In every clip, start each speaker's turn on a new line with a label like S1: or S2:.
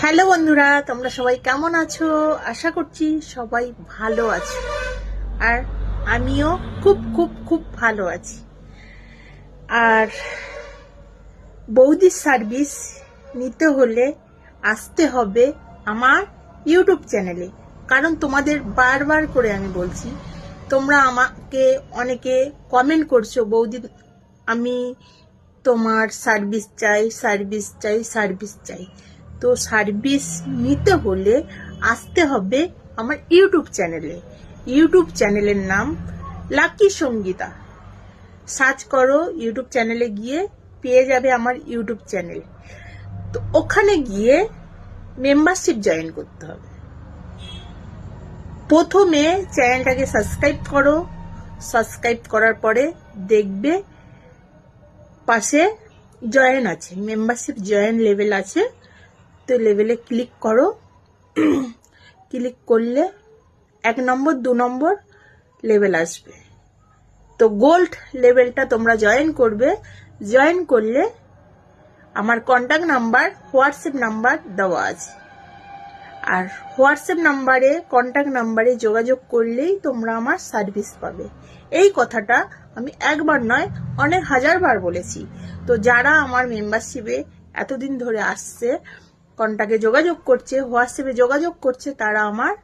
S1: Hello বন্ধুরা, তোমরা সবাই কেমন আছো? আশা করছি সবাই ভালো আছো। আর আমিও খুব খুব খুব ভালো আছি। আর বৌদির সার্ভিস নিতে হলে আসতে হবে আমার ইউটিউব চ্যানেলে। কারণ তোমাদের বারবার করে আমি বলছি, তোমরা আমাকে অনেকে কমেন্ট করছো, বৌদি আমি তোমার সার্ভিস চাই, সার্ভিস চাই, সার্ভিস চাই। তো সার্ভিস নিতে হলে আসতে হবে আমার ইউটিউব চ্যানেলে। ইউটিউব চ্যানেলের নাম লাকি সঙ্গীতা। সার্চ করো, ইউটিউব চ্যানেলে গিয়ে পেয়ে যাবে আমার ইউটিউব চ্যানেল। তো ওখানে গিয়ে মেম্বারশিপ জয়েন করতে হবে। প্রথমে চ্যানেলটাকে সাবস্ক্রাইব করো। সাবস্ক্রাইব করার পরে দেখবে পাশে জয়েন আছে, মেম্বারশিপ জয়েন লেভেল আছে। তো লেভেলে ক্লিক করো। ক্লিক করলে 1 নম্বর 2 নম্বর লেভেল আসবে। তো গোল্ড লেভেলটা তোমরা জয়েন করবে। জয়েন করলে আমার কন্ট্যাক্ট নাম্বার, হোয়াটসঅ্যাপ নাম্বার দেওয়া আছে। আর হোয়াটসঅ্যাপ নাম্বারে, কন্ট্যাক্ট নাম্বারে যোগাযোগ করলেই তোমরা আমার সার্ভিস পাবে। এই কথাটা আমি একবার নয়, অনেক হাজারবার বলেছি। তো যারা আমার মেম্বারশিপে এতদিন ধরে আসছে, কন্ট্যাক্টে যোগাযোগ করছে, হোয়াটসঅ্যাপে যোগাযোগ করছে, তারা আমার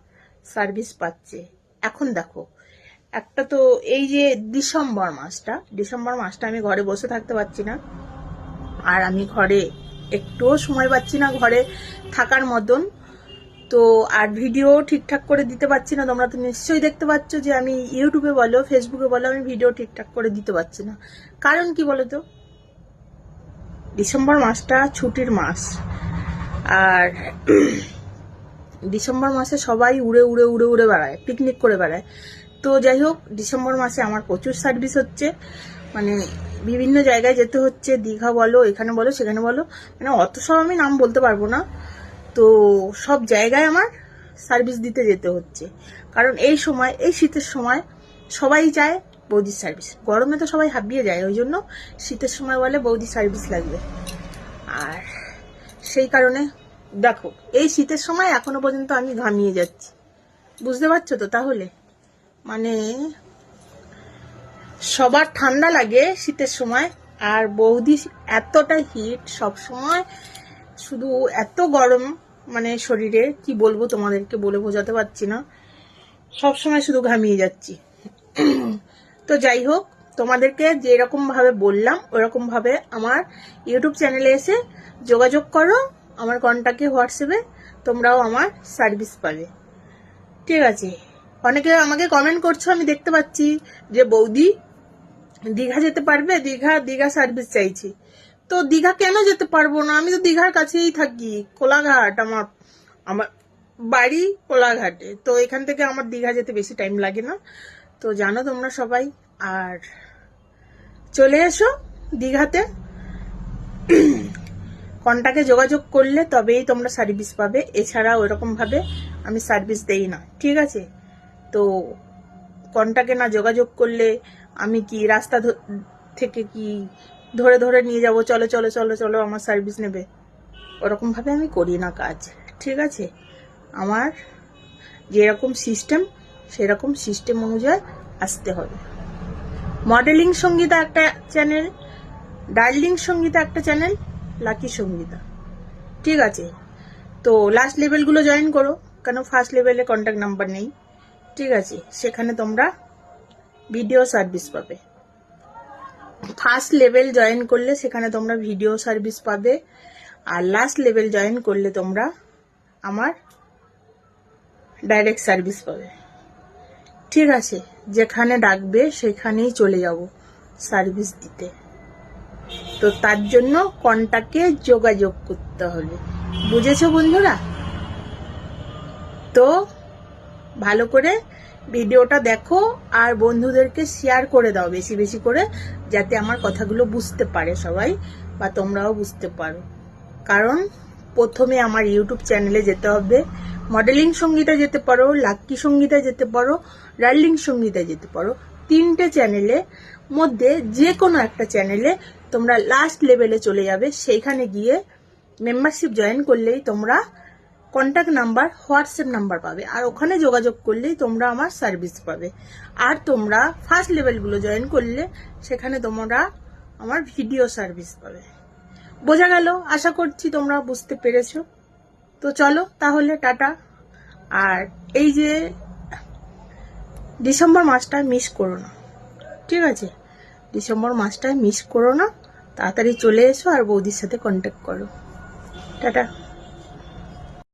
S1: সার্ভিস পাচ্ছে। এখন দেখো, একটা তো এই যে ডিসেম্বর মাসটা আমি ঘরে বসে থাকতে পারছি না। আর আমি ঘরে একটুও সময় পাচ্ছি না ঘরে থাকার মতন। তো আর ভিডিও ঠিকঠাক করে দিতে পারছি না। তোমরা তো নিশ্চয়ই দেখতে পাচ্ছ যে আমি ইউটিউবে বলো, ফেসবুকে বলো, আমি ভিডিও ঠিকঠাক করে দিতে পারছি না। কারণ কি বলতো, ডিসেম্বর মাসটা ছুটির মাস। আর ডিসেম্বর মাসে সবাই উড়ে উড়ে উড়ে উড়ে বেড়ায়, পিকনিক করে বেড়ায়। তো যাই হোক, ডিসেম্বর মাসে আমার প্রচুর সার্ভিস হচ্ছে, মানে বিভিন্ন জায়গায় যেতে হচ্ছে। দীঘা বলো, এখানে বলো, সেখানে বলো, মানে অত সব আমি নাম বলতে পারবো না। তো সব জায়গায় আমার সার্ভিস দিতে যেতে হচ্ছে। কারণ এই সময়, এই শীতের সময় সবাই চায় বৌদির সার্ভিস। গরমে তো সবাই হাঁপিয়ে যায়, ওই জন্য শীতের সময় বলে বৌদির সার্ভিস লাগবে। আর সেই কারণে দেখো, এই শীতের সময় এখনো পর্যন্ত আমি ঘামিয়ে যাচ্ছি। বুঝতে পারছো তো? তাহলে মানে সবার ঠান্ডা লাগে শীতের সময়, আর বৌদি এতটা হিট সব সময়, শুধু এত গরম, মানে শরীরে কি বলবো তোমাদেরকে, বলে বোঝাতে পারছি না। সব সময় শুধু ঘামিয়ে যাচ্ছি। তো যাই হোক, তোমাদেরকে যেরকম ভাবে বললাম ওরকম ভাবে আমার ইউটিউব চ্যানেলে এসে যোগাযোগ করো। আমার কন্ট্যাক্টে, হোয়াটসঅ্যাপে তোমরাও আমার সার্ভিস পাবে। ঠিক আছে? অনেকে আমাকে কমেন্ট করছো, আমি দেখতে পাচ্ছি, যে বৌদি দীঘা যেতে পারবে? দীঘা সার্ভিস চাইছি। তো দীঘা কেন যেতে পারবো না? আমি তো দীঘার কাছেই থাকি, কোলাঘাট। আমার আমার বাড়ি কোলাঘাটে। তো এখান থেকে আমার দীঘা যেতে বেশি টাইম লাগে না। তো জানো তোমরা সবাই। আর চলে এসো দীঘাতে। কন্ট্যাক্টে যোগাযোগ করলে তবেই তোমরা সার্ভিস পাবে। এছাড়া ওইরকম ভাবে আমি সার্ভিস দেই না। ঠিক আছে? তো কন্ট্যাক্টে না যোগাযোগ করলে আমি কি রাস্তা থেকে কি ধরে ধরে নিয়ে যাব, চলো চলো চলো চলো আমার সার্ভিস নেবে? ওরকম ভাবে আমি করি না কাজ। ঠিক আছে? আমার যেরকম সিস্টেম, সেরকম সিস্টেম অনুযায়ী আসতে হবে। মডেলিং সঙ্গীতা একটা চ্যানেল, ডার্লিং সঙ্গীতা একটা চ্যানেল, লাকি সঙ্গীতা। ঠিক আছে? তো লাস্ট লেভেলগুলো জয়েন করো, কেন ফার্স্ট লেভেলে কন্ট্যাক্ট নাম্বার নেই। ঠিক আছে? সেখানে তোমরা ভিডিও সার্ভিস পাবে। ফার্স্ট লেভেল জয়েন করলে সেখানে তোমরা ভিডিও সার্ভিস পাবে। আর লাস্ট লেভেল জয়েন করলে তোমরা আমার ডাইরেক্ট সার্ভিস পাবে। ঠিক আছে? যেখানে ডাকবে সেখানেই চলে যাব সার্ভিস দিতে। তো তার জন্য কন্ট্যাক্টে যোগাযোগ করতে হবে। বুঝেছো বন্ধুরা? তো ভালো করে ভিডিওটা দেখো আর বন্ধুদেরকে শেয়ার করে দাও বেশি বেশি করে, যাতে আমার কথাগুলো বুঝতে পারে সবাই, বা তোমরাও বুঝতে পারো। কারণ প্রথমে আমার ইউটিউব চ্যানেলে যেতে হবে। মডেলিং সঙ্গীতা যেতে পারো, লাকি সঙ্গীতা যেতে পারো, ডার্লিং সঙ্গীতা যেতে পারো। 3টে চ্যানেলের মধ্যে যে কোনো একটা চ্যানেলে তোমরা লাস্ট লেভেলে চলে যাবে। সেইখানে গিয়ে মেম্বারশিপ জয়েন করলেই তোমরা কন্ট্যাক্ট নাম্বার, হোয়াটসঅ্যাপ নাম্বার পাবে। আর ওখানে যোগাযোগ করলেই তোমরা আমার সার্ভিস পাবে। আর তোমরা ফার্স্ট লেভেলগুলো জয়েন করলে সেখানে তোমরা আমার ভিডিও সার্ভিস পাবে। বোঝা গেল? আশা করছি তোমরা বুঝতে পেরেছো। তো চলো তাহলে, টাটা। আর এই যে ডিসেম্বর মাসটা মিস করো না, ঠিক আছে? ডিসেম্বর মাসটা মিস করো না, তাড়াতাড়ি চলে এসো আর বৌদির সাথে কন্ট্যাক্ট করো। টাটা।